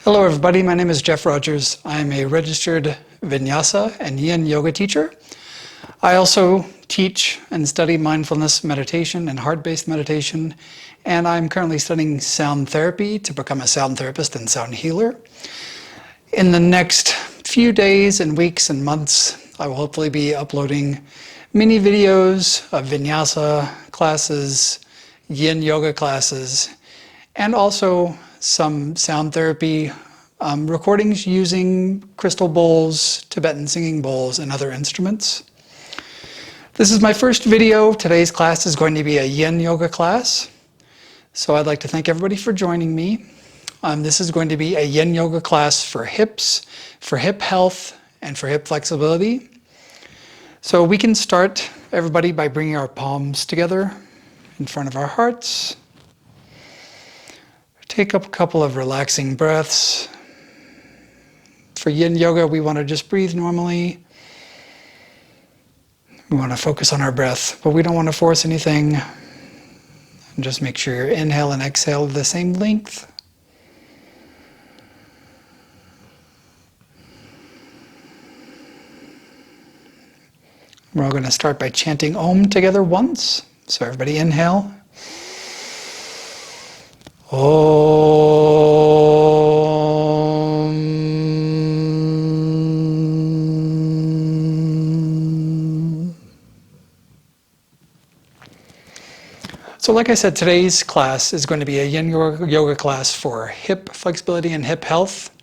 Hello everybody, my name is Jeff Rogers. I'm a registered Vinyasa and Yin yoga teacher. I also teach and study mindfulness meditation and heart-based meditation, and I'm currently studying sound therapy to become a sound therapist and sound healer. In the next few days and weeks and months, I will hopefully be uploading mini videos of Vinyasa classes, Yin yoga classes, and also some sound therapy recordings using crystal bowls, Tibetan singing bowls, and other instruments. This is my first video. Today's class is going to be a Yin yoga class. So I'd like to thank everybody for joining me. This is going to be a Yin yoga class for hips, for hip health, and for hip flexibility. So we can start, everybody, by bringing our palms together in front of our hearts. Take up a couple of relaxing breaths. For Yin yoga, we want to just breathe normally. We want to focus on our breath, but we don't want to force anything. And just make sure your inhale and exhale are the same length. We're all going to start by chanting Om together once. So everybody inhale. So like I said, today's class is going to be a Yin yoga class for hip flexibility and hip health.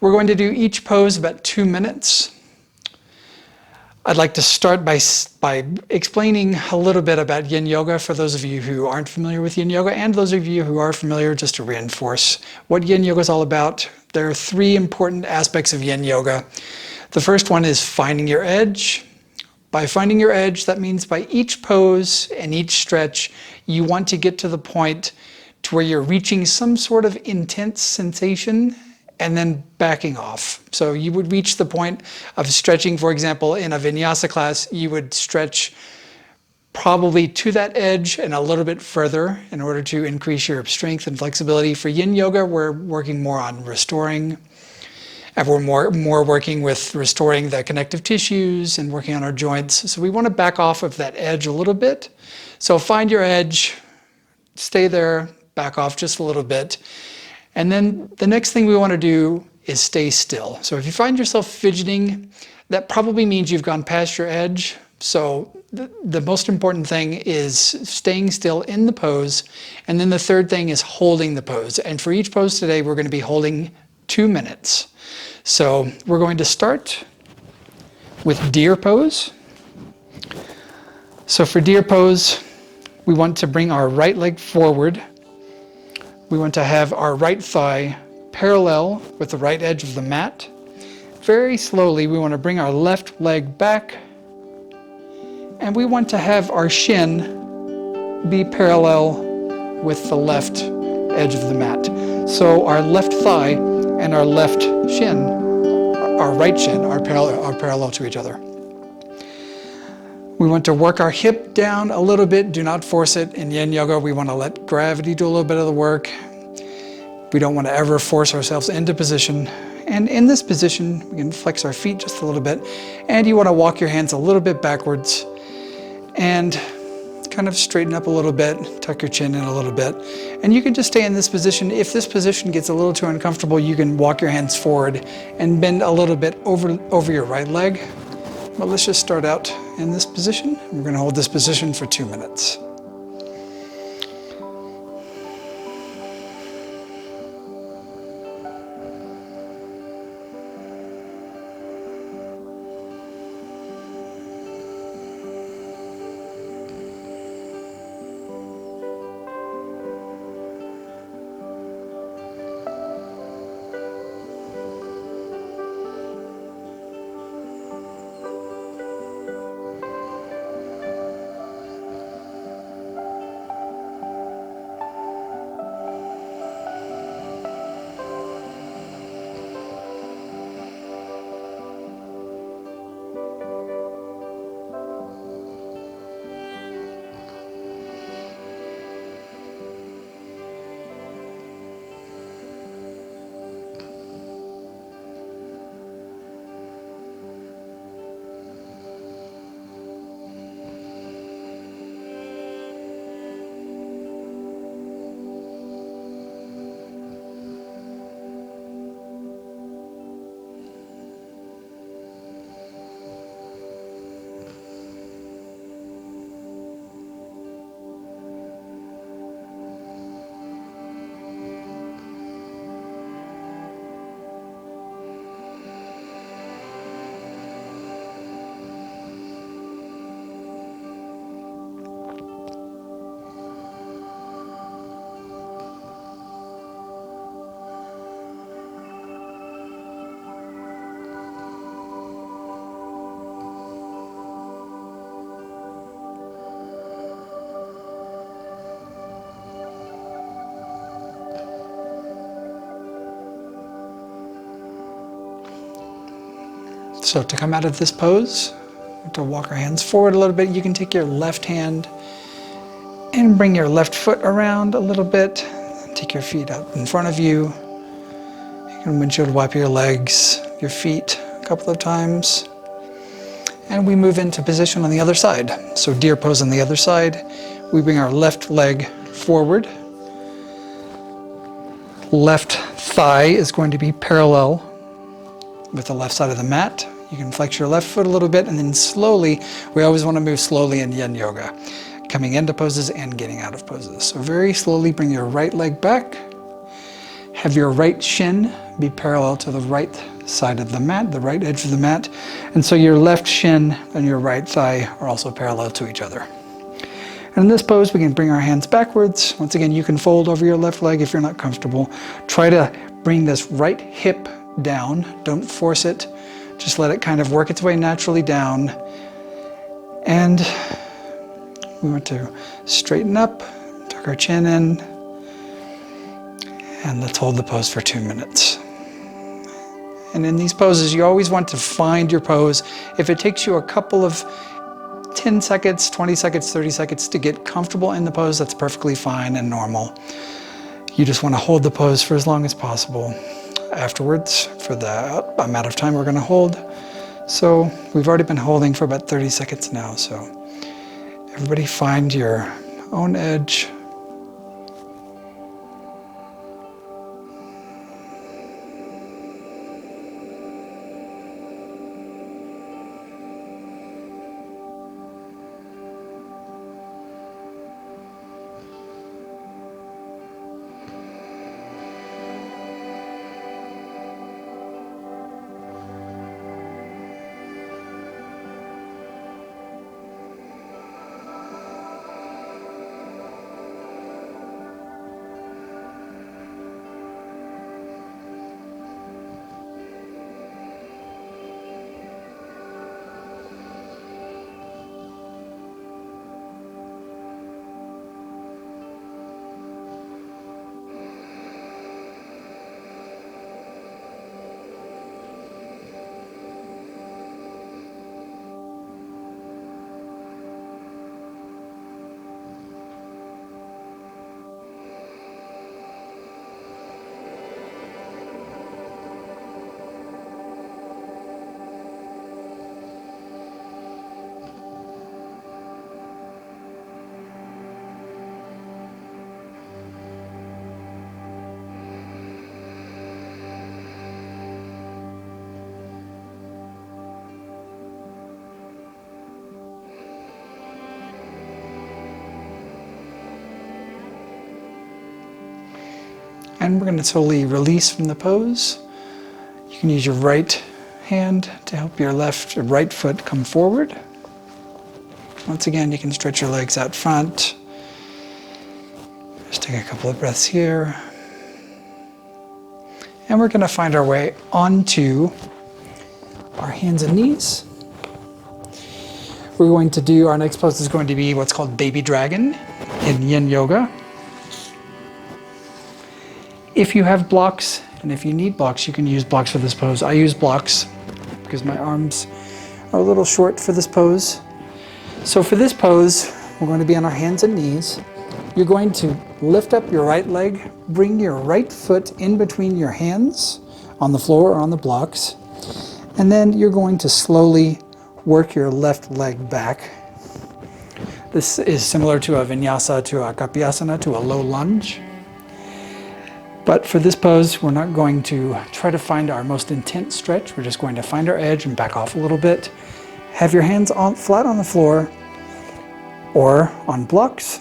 We're going to do each pose about 2 minutes. I'd like to start by explaining a little bit about Yin yoga for those of you who aren't familiar with Yin yoga, and those of you who are familiar, just to reinforce what Yin yoga is all about. There are 3 important aspects of Yin yoga. The first one is finding your edge. By finding your edge, that means by each pose and each stretch, you want to get to the point to where you're reaching some sort of intense sensation and then backing off. So you would reach the point of stretching, for example, in a Vinyasa class, you would stretch probably to that edge and a little bit further in order to increase your strength and flexibility. For Yin yoga, we're working more on restoring. And we're more working with restoring the connective tissues and working on our joints. So we want to back off of that edge a little bit. So find your edge, stay there, back off just a little bit. And then the next thing we want to do is stay still. So if you find yourself fidgeting, that probably means you've gone past your edge. So the most important thing is staying still in the pose. And then the third thing is holding the pose. And for each pose today, we're going to be holding 2 minutes. So we're going to start with deer pose. So for deer pose, we want to bring our right leg forward. We want to have our right thigh parallel with the right edge of the mat. Very slowly, we want to bring our left leg back. And we want to have our shin be parallel with the left edge of the mat. So our left thigh and our left shin, our right shin, are parallel to each other. We want to work our hip down a little bit. Do not force it. In Yin yoga, we want to let gravity do a little bit of the work. We don't want to ever force ourselves into position. And in this position, we can flex our feet just a little bit. And you want to walk your hands a little bit backwards and kind of straighten up a little bit, tuck your chin in a little bit. And you can just stay in this position. If this position gets a little too uncomfortable, you can walk your hands forward and bend a little bit over your right leg. But let's just start out in this position. We're going to hold this position for 2 minutes. So to come out of this pose, to walk our hands forward a little bit, you can take your left hand and bring your left foot around a little bit. Take your feet up in front of you. You can windshield wipe your legs, your feet a couple of times. And we move into position on the other side. So deer pose on the other side. We bring our left leg forward. Left thigh is going to be parallel with the left side of the mat. You can flex your left foot a little bit, and then slowly, we always want to move slowly in yin yoga, coming into poses and getting out of poses. So very slowly bring your right leg back. Have your right shin be parallel to the right side of the mat, the right edge of the mat. And so your left shin and your right thigh are also parallel to each other. And in this pose, we can bring our hands backwards. Once again, you can fold over your left leg if you're not comfortable. Try to bring this right hip down. Don't force it. Just let it kind of work its way naturally down. And we want to straighten up, tuck our chin in, and let's hold the pose for 2 minutes. And in these poses, you always want to find your pose. If it takes you a couple of 10 seconds, 20 seconds, 30 seconds to get comfortable in the pose, that's perfectly fine and normal. You just want to hold the pose for as long as possible afterwards for the amount of time we're going to hold. So we've already been holding for about 30 seconds now. So everybody find your own edge. And we're going to slowly release from the pose. You can use your right hand to help your left or right foot come forward. Once again, you can stretch your legs out front. Just take a couple of breaths here. And we're going to find our way onto our hands and knees. We're going to do, our next pose is going to be what's called baby dragon in yin yoga. If you have blocks, and if you need blocks, you can use blocks for this pose. I use blocks because my arms are a little short for this pose. So for this pose, we're going to be on our hands and knees. You're going to lift up your right leg, bring your right foot in between your hands on the floor or on the blocks, and then you're going to slowly work your left leg back. This is similar to a vinyasa, to a kapyasana, to a low lunge. But for this pose, we're not going to try to find our most intense stretch. We're just going to find our edge and back off a little bit. Have your hands flat on the floor or on blocks.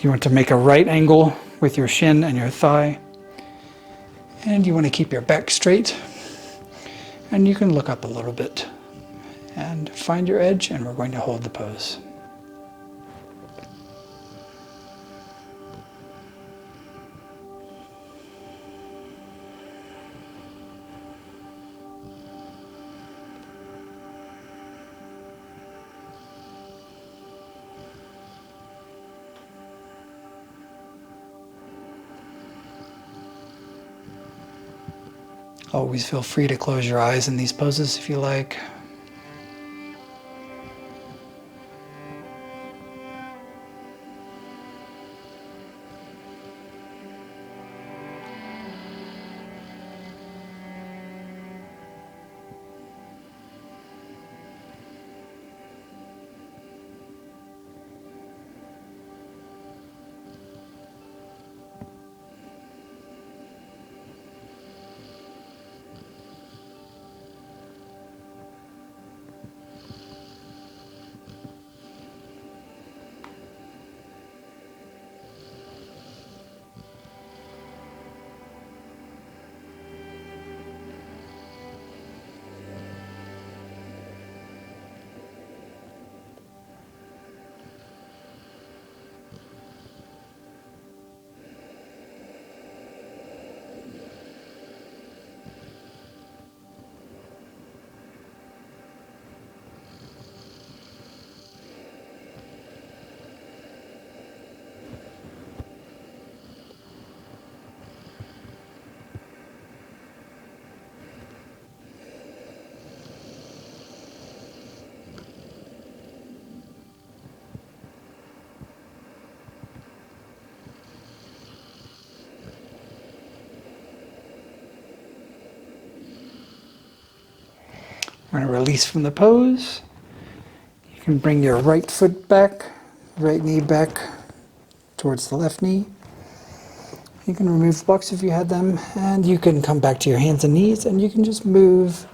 You want to make a right angle with your shin and your thigh. And you want to keep your back straight. And you can look up a little bit and find your edge, and we're going to hold the pose. Always feel free to close your eyes in these poses if you like. We're going to release from the pose. You can bring your right foot back, right knee back towards the left knee. You can remove the blocks if you had them, and you can come back to your hands and knees, and you can just move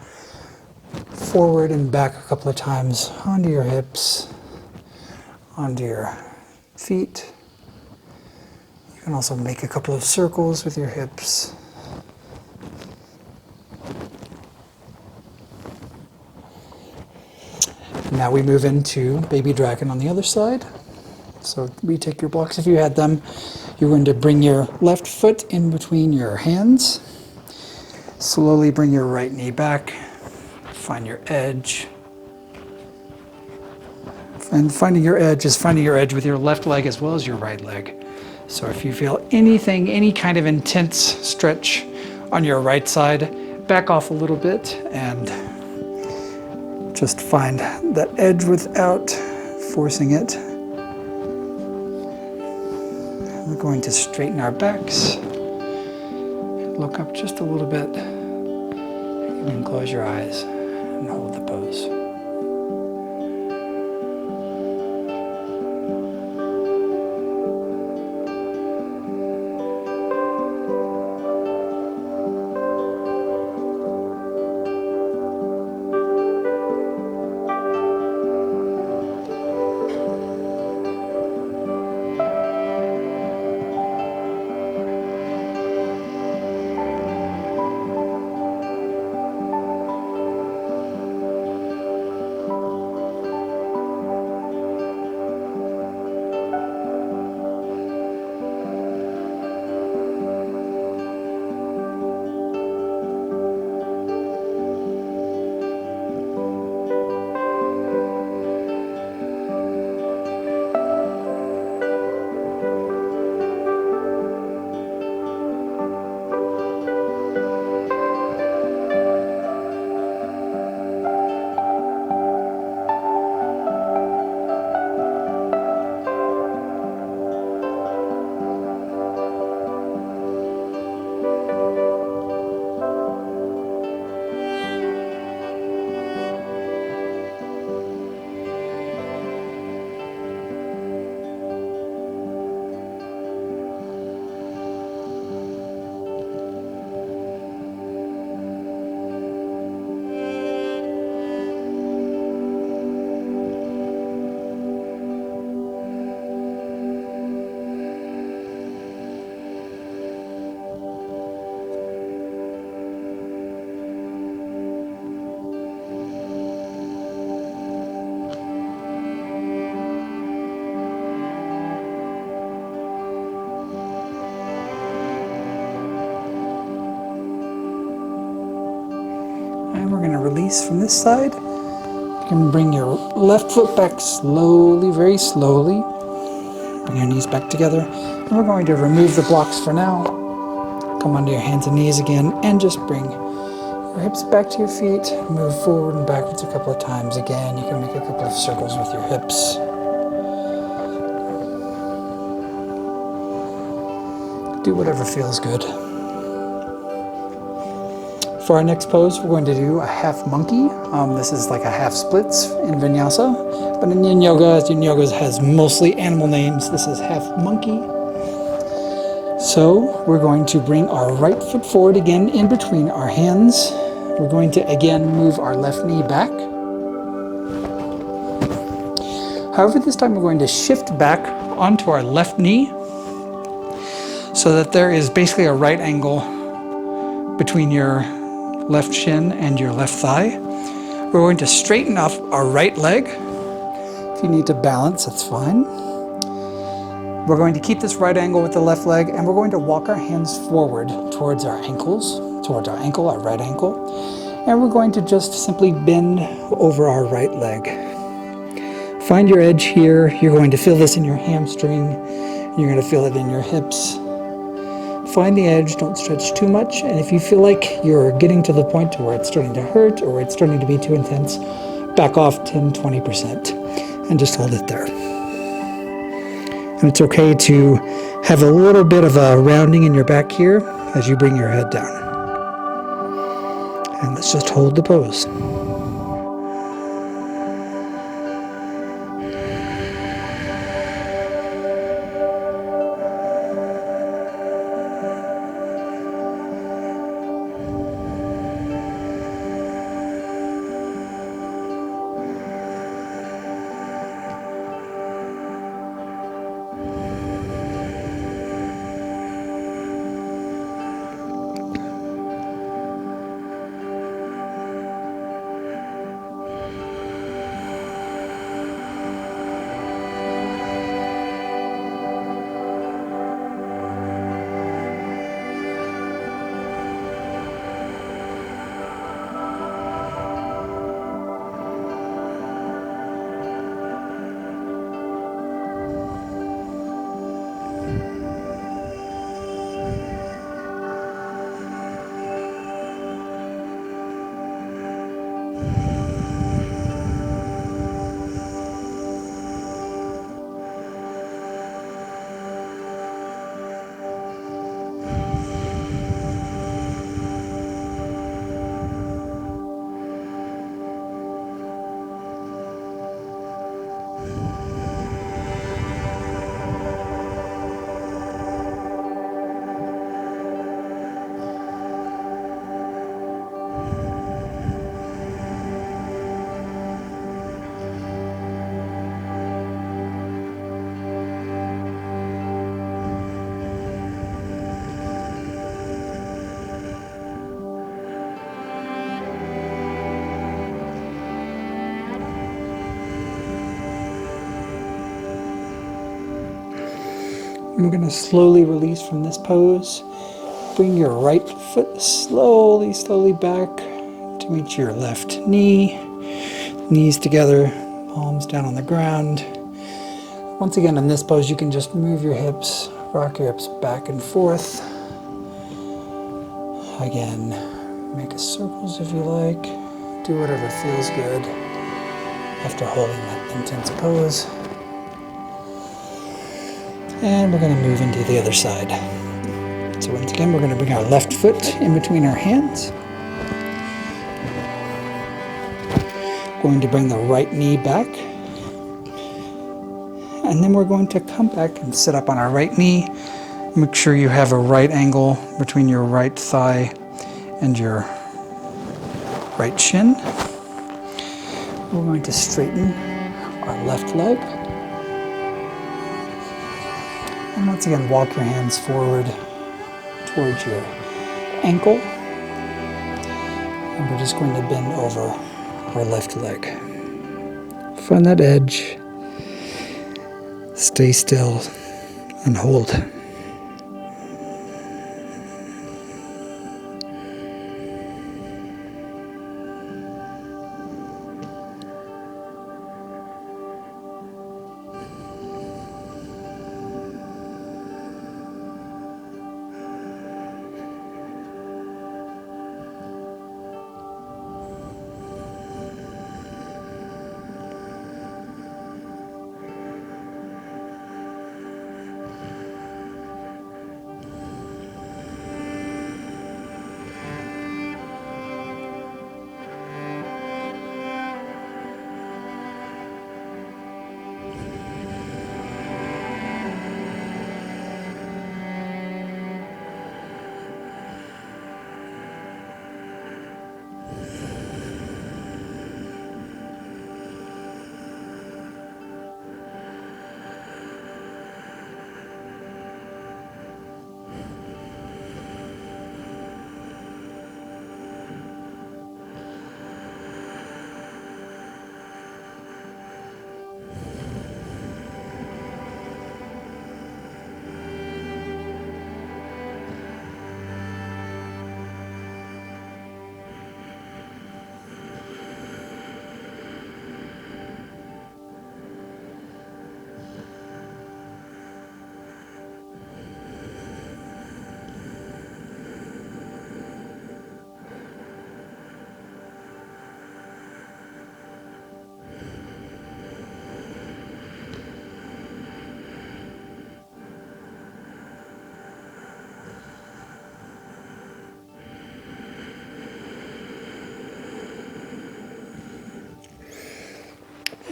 forward and back a couple of times onto your hips, onto your feet. You can also make a couple of circles with your hips. Now we move into baby dragon on the other side. So retake your blocks if you had them. You're going to bring your left foot in between your hands. Slowly bring your right knee back. Find your edge. And finding your edge is finding your edge with your left leg as well as your right leg. So if you feel anything, any kind of intense stretch on your right side, back off a little bit and just find that edge without forcing it. We're going to straighten our backs. Look up just a little bit. You can close your eyes and hold the pose. And we're going to release from this side. You can bring your left foot back slowly, very slowly. Bring your knees back together. And we're going to remove the blocks for now. Come onto your hands and knees again and just bring Your hips back to your feet. Move forward and backwards a couple of times. Again, you can make a couple of circles with your hips. Do whatever feels good. For our next pose, we're going to do a half monkey. This is like a half splits in vinyasa, but in yin yoga has mostly animal names. This is half monkey. So we're going to bring our right foot forward again in between our hands. We're going to again move our left knee back. However, this time we're going to shift back onto our left knee so that there is basically a right angle between your left shin and your left thigh. We're going to straighten up our right leg. If you need to balance, that's fine. We're going to keep this right angle with the left leg, and we're going to walk our hands forward towards our ankles, our right ankle, and we're going to just simply bend over our right leg. Find your edge here. You're going to feel this in your hamstring. You're going to feel it in your hips. Find the edge, don't stretch too much, and if you feel like you're getting to the point to where it's starting to hurt or it's starting to be too intense, back off 10-20% and just hold it there. And it's okay to have a little bit of a rounding in your back here as you bring your head down. And let's just hold the pose. We're going to slowly release from this pose. Bring your right foot slowly back to meet your left knee. Knees together, palms down on the ground. Once again, in this pose, you can just move your hips, rock your hips back and forth. Again, make circles if you like. Do whatever feels good after holding that intense pose. And we're going to move into the other side. So once again, we're going to bring our left foot in between our hands. Going to bring the right knee back. And then we're going to come back and sit up on our right knee. Make sure you have a right angle between your right thigh and your right shin. We're going to straighten our left leg. And once again, walk your hands forward towards your ankle. And we're just going to bend over our left leg. Find that edge. Stay still and hold.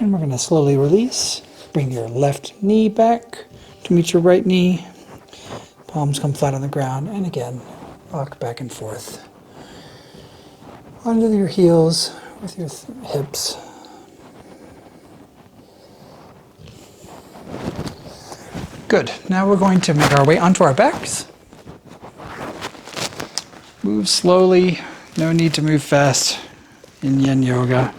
And we're going to slowly release. Bring your left knee back to meet your right knee. Palms come flat on the ground. And again, rock back and forth. Onto your heels with your hips. Good. Now we're going to make our way onto our backs. Move slowly. No need to move fast in Yin Yoga.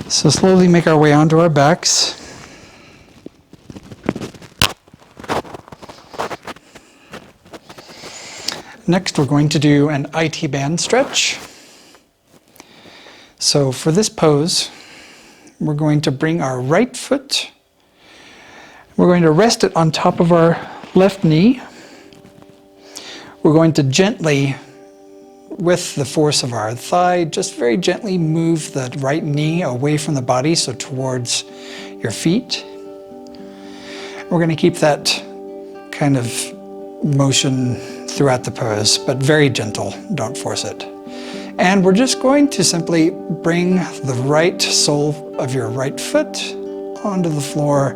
So slowly make our way onto our backs. Next, we're going to do an IT band stretch. So for this pose, we're going to bring our right foot. We're going to rest it on top of our left knee. We're going to gently, with the force of our thigh, just very gently move the right knee away from the body, so towards your feet. We're going to keep that kind of motion throughout the pose, but very gentle, don't force it. And we're just going to simply bring the right sole of your right foot onto the floor,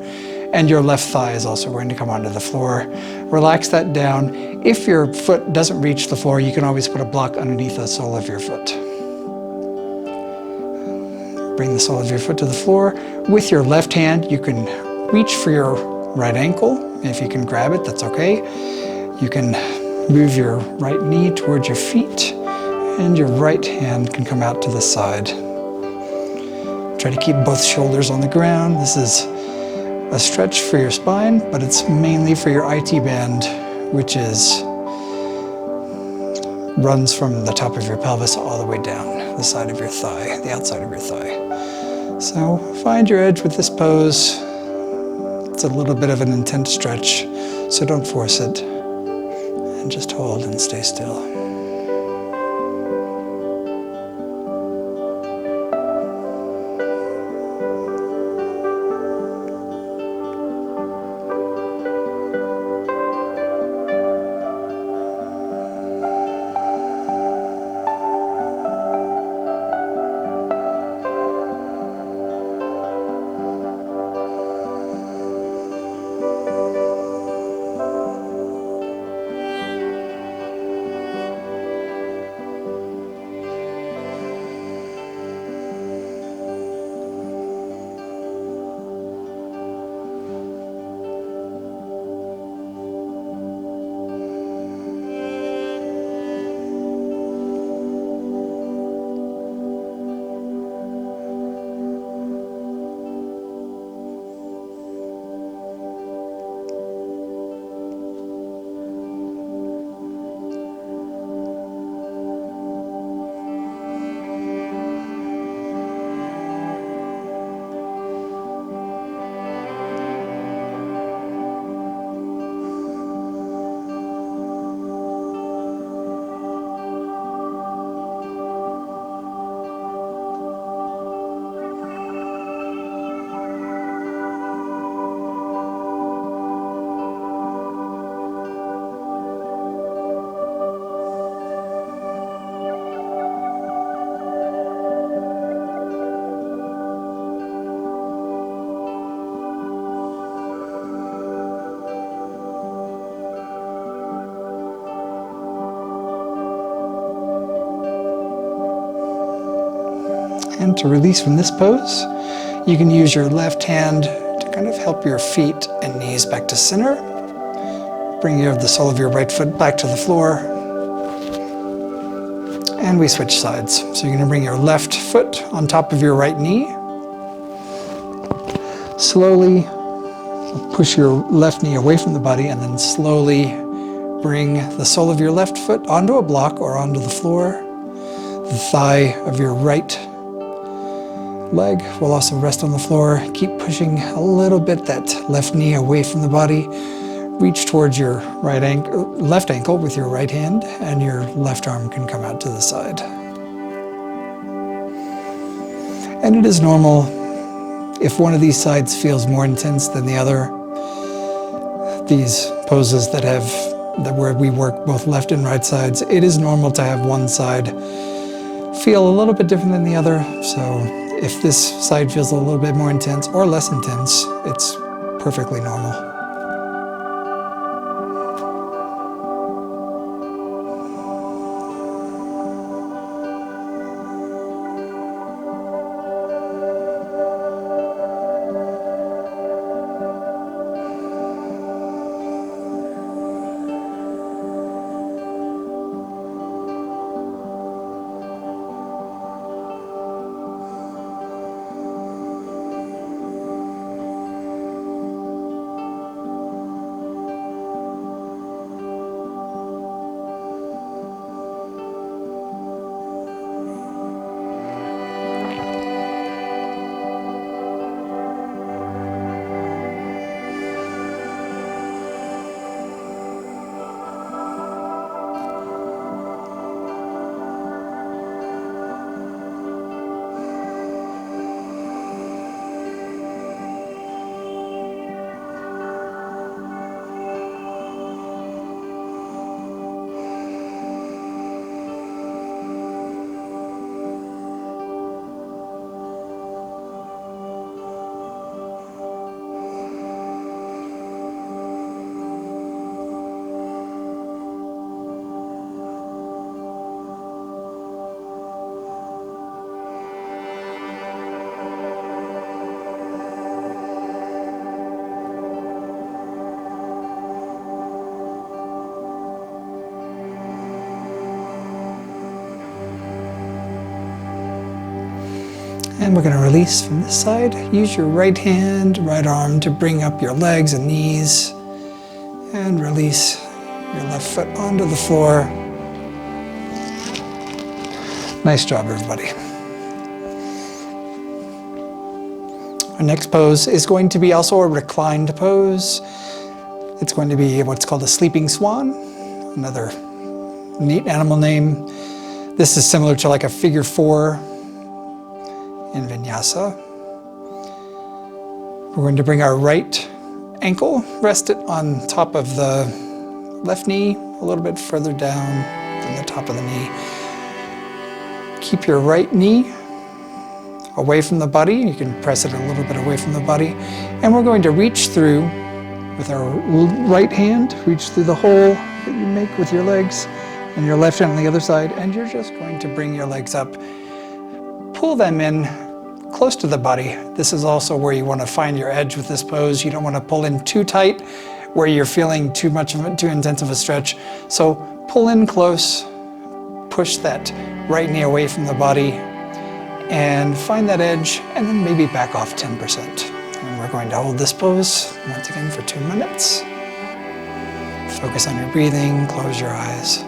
and your left thigh is also going to come onto the floor. Relax that down. If your foot doesn't reach the floor, you can always put a block underneath the sole of your foot. Bring the sole of your foot to the floor. With your left hand, you can reach for your right ankle. If you can grab it, that's okay. You can move your right knee towards your feet, and your right hand can come out to the side. Try to keep both shoulders on the ground. This is a stretch for your spine, but it's mainly for your IT band, which runs from the top of your pelvis all the way down the side of your thigh, the outside of your thigh. So find your edge with this pose. It's a little bit of an intense stretch, so don't force it. And just hold and stay still. And to release from this pose, you can use your left hand to kind of help your feet and knees back to center. Bring the sole of your right foot back to the floor. And we switch sides. So you're going to bring your left foot on top of your right knee. Slowly push your left knee away from the body, and then slowly bring the sole of your left foot onto a block or onto the floor. The thigh of your right leg will also rest on the floor. Keep pushing a little bit that left knee away from the body. Reach towards your left ankle with your right hand, and your left arm can come out to the side. And it is normal if one of these sides feels more intense than the other. These poses where we work both left and right sides, it is normal to have one side feel a little bit different than the other. So If this side feels a little bit more intense or less intense, it's perfectly normal. And we're going to release from this side. Use your right hand, right arm to bring up your legs and knees. And release your left foot onto the floor. Nice job, everybody. Our next pose is going to be also a reclined pose. It's going to be what's called a sleeping swan, another neat animal name. This is similar to like a figure 4 in vinyasa. We're going to bring our right ankle, rest it on top of the left knee, a little bit further down than the top of the knee. Keep your right knee away from the body. You can press it a little bit away from the body. And we're going to reach through with our right hand, reach through the hole that you make with your legs, and your left hand on the other side. And you're just going to bring your legs up, pull them in close to the body. This is also where you want to find your edge with this pose. You don't want to pull in too tight where you're feeling too intense of a stretch. So pull in close, push that right knee away from the body, and find that edge, and then maybe back off 10%. And we're going to hold this pose once again for 2 minutes. Focus on your breathing, close your eyes.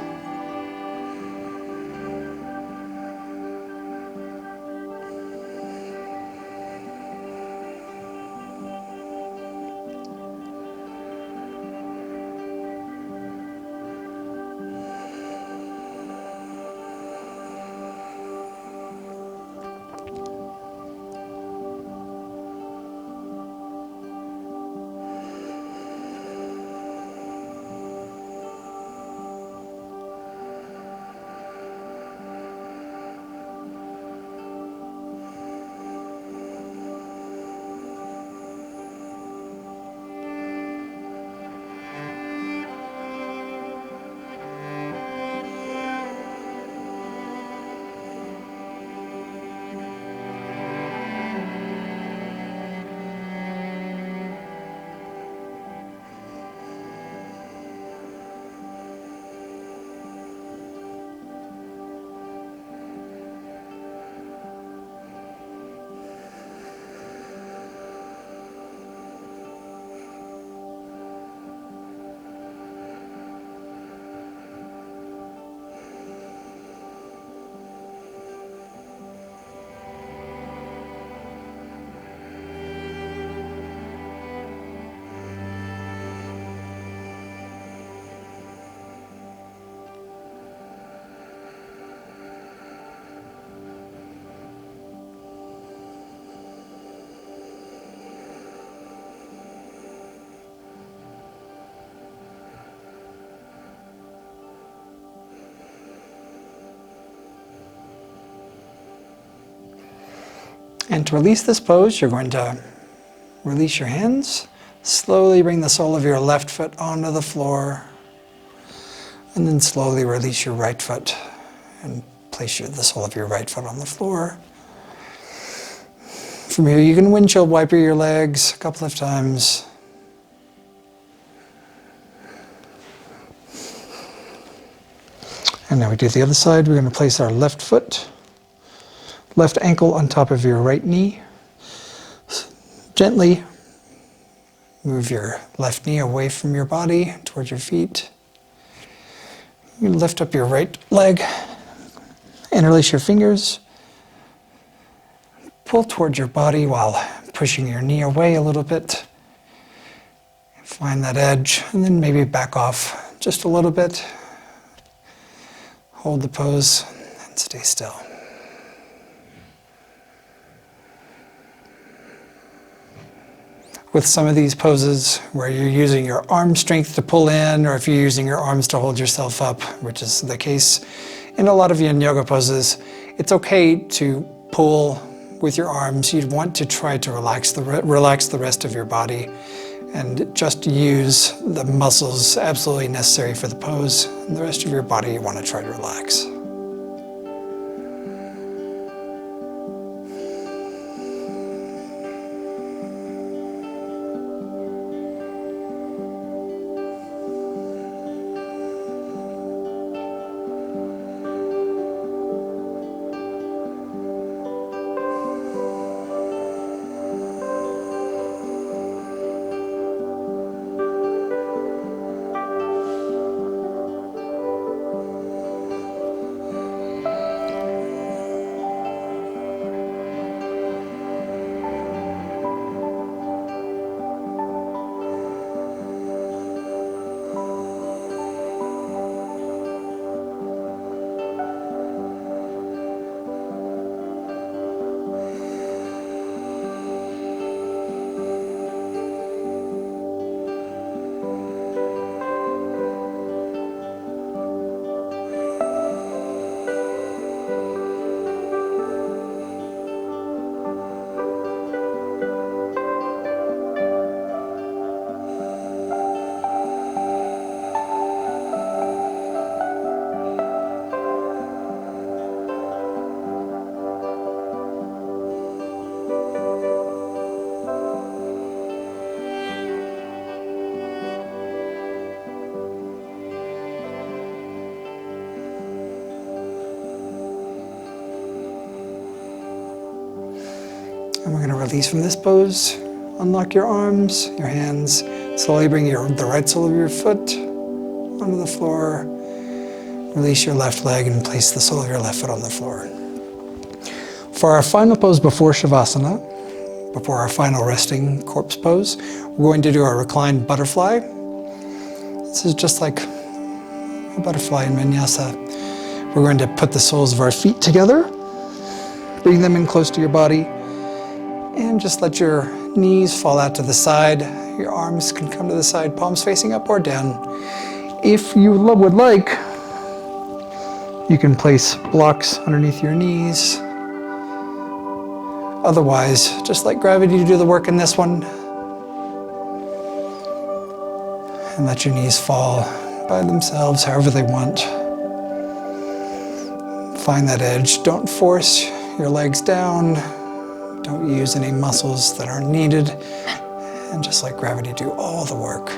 And to release this pose, you're going to release your hands, slowly bring the sole of your left foot onto the floor, and then slowly release your right foot and place the sole of your right foot on the floor. From here, you can windshield wiper your legs a couple of times. And now we do the other side. We're going to place our left foot, left ankle on top of your right knee. Gently move your left knee away from your body towards your feet. You lift up your right leg, interlace your fingers, pull towards your body while pushing your knee away a little bit. Find that edge, and then maybe back off just a little bit. Hold the pose and stay still. With some of these poses where you're using your arm strength to pull in, or if you're using your arms to hold yourself up, which is the case in a lot of yin yoga poses, it's okay to pull with your arms. You'd want to try to relax the rest of your body and just use the muscles absolutely necessary for the pose. And the rest of your body you want to try to relax. And we're going to release from this pose. Unlock your arms, your hands. Slowly bring the right sole of your foot onto the floor. Release your left leg and place the sole of your left foot on the floor. For our final pose before Shavasana, before our final resting corpse pose, we're going to do our reclined butterfly. This is just like a butterfly in vinyasa. We're going to put the soles of our feet together, bring them in close to your body, and just let your knees fall out to the side. Your arms can come to the side, palms facing up or down. If you would like, you can place blocks underneath your knees. Otherwise, just let gravity do the work in this one. And let your knees fall by themselves however they want. Find that edge. Don't force your legs down. Don't use any muscles that aren't needed. And just let gravity do all the work.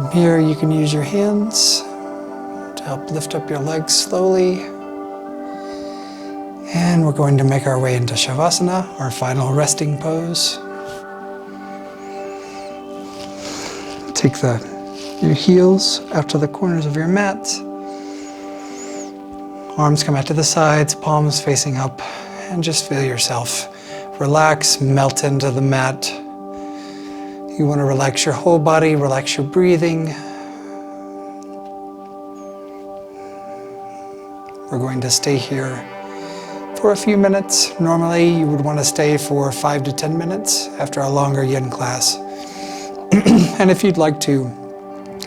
From here, you can use your hands to help lift up your legs slowly. And we're going to make our way into Shavasana, our final resting pose. Take your heels out to the corners of your mat. Arms come out to the sides, palms facing up, and just feel yourself relax, melt into the mat. You want to relax your whole body, relax your breathing. We're going to stay here for a few minutes. Normally, you would want to stay for 5 to 10 minutes after a longer yin class. And if you'd like to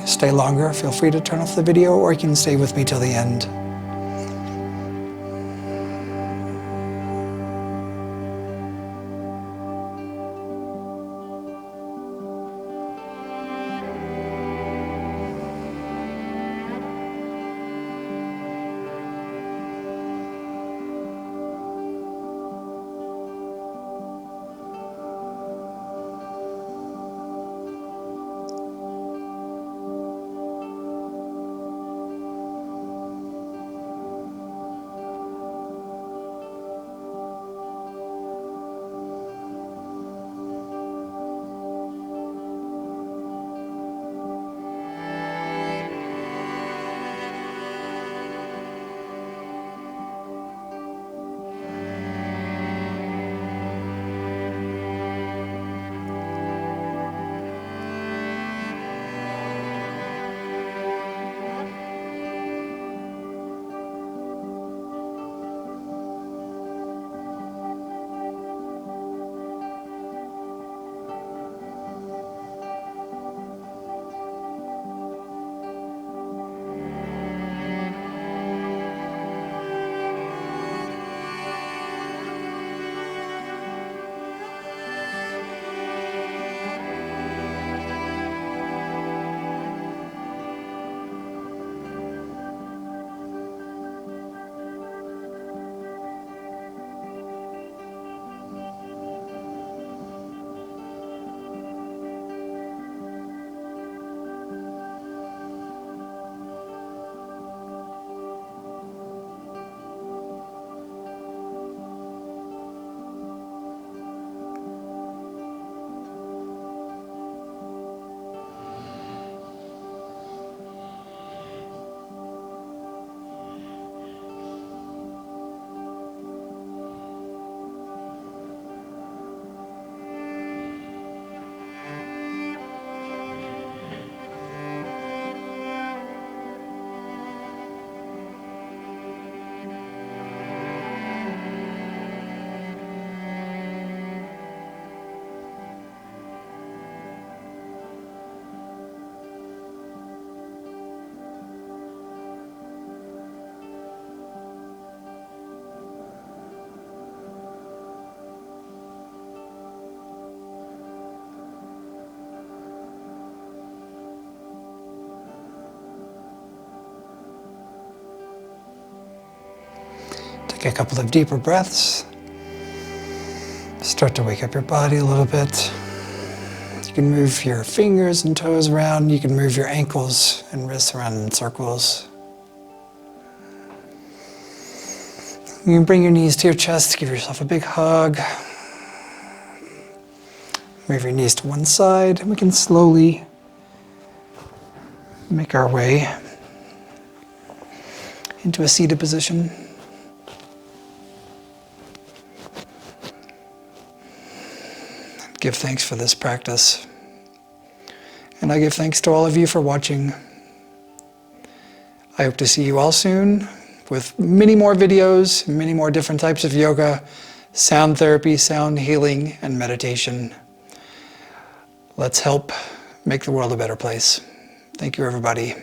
stay longer, feel free to turn off the video, or you can stay with me till the end. Take a couple of deeper breaths. Start to wake up your body a little bit. You can move your fingers and toes around. You can move your ankles and wrists around in circles. You can bring your knees to your chest, give yourself a big hug. Move your knees to one side, and we can slowly make our way into a seated position. Give thanks for this practice. And I give thanks to all of you for watching. I hope to see you all soon with many more videos, many more different types of yoga, sound therapy, sound healing, and meditation. Let's help make the world a better place. Thank you, everybody.